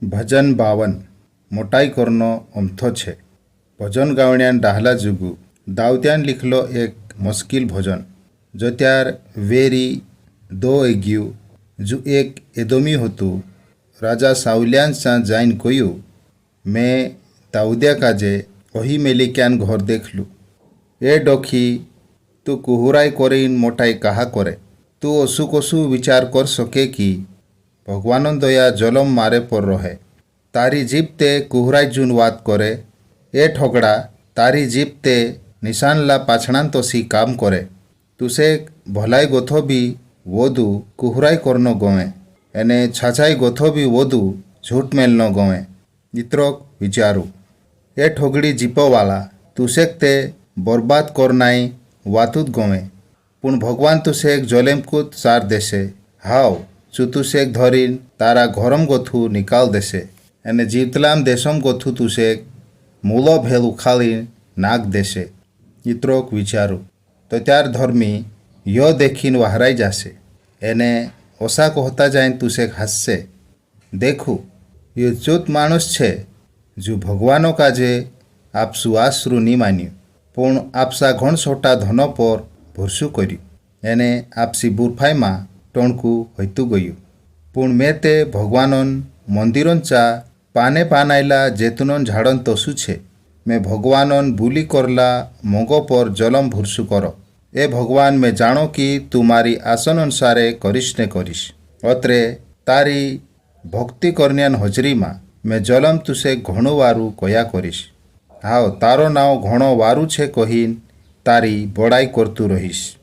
ભજન 52 મોટાઈ કરનો અમથો છે। ભજન ગાવણ્યાન ડાહલા જુગુ દાઉદ્યાન લીખલો એક મુશ્किल ભજન જો ત્યાર વેરી દો એગ્યુ જો એક એદોમી હતું રાજા સાઉલ્યાન સા જાઈન કોયું મેં દાઉદ્યા કાજે ઓહી મેલિક્યાન ઘર દેખલું એ ડોખી તું કુહુરાઈ કોરીન મોટાઈ કાહા કરે તું ઓસુ કોસુ વિચાર કર શકે કી ભગવાનનો દયા જલમ મારે પર રહે તારી જીપ તે કુહરાઈ જૂન વાત કરે એ ઠોકડા તારી જીપ તે નિશાનલા પાછણાન તો સી કામ કરે તુસે ભલાઈ ગોથો બી વોદુ કુહરાઈ કરનો ગમે એને છાછાઈ ગોથો બી વોદુ ઝૂઠ મેલનો ગમે ઇત્રોક વિચારું એ ઠોગડી જીપોવાલા તુસેક તે બરબાદ કરનાઈ વાતું જ ગમે પણ ભગવાન તુસેક જલેમકૂદ સાર દેશે હાવ ચુતુસેક ધરીન તારા ઘરમ ગોથું નિકાલ દેશે અને જીવતલામ દેશમ ગોથું તુસેક મૂલો ભેલ ઉખાલી નાક દેશે ઇત્રોક વિચારું તો ત્યાર ધર્મી યો દેખીને વહરાઈ જશે એને ઓસા કહોતા જાય તુસેક હસશે દેખું યો ચૂત માણસ છે જો ભગવાનો કાજે આપસું આશરું નહીં માન્યું પણ આપસા ઘણ છોટા ધનો પર ભરસું કર્યું એને આપસી બુરફાઈમાં ટોણકું હોતું ગયું પણ મેં તે ભગવાનન મંદિરોન ચા પાને પાનાયેલા જેતુનન ઝાડન તો શું છે મેં ભગવાનન ભૂલી કરલા મોંગો પર જલમ ભૂરસું કરો એ ભગવાન મેં જાણો કે તું મારી આસન અનુસારે કરીશ ને કરીશ અત્રે તારી ભક્તિ કરન્યાન હજરીમાં મેં જલમ તુસે ઘણું વારું કયા કરીશ હાવ તારો નાવ ઘણો વારું છે કહીન તારી બડાઈ કરતું રહીશ।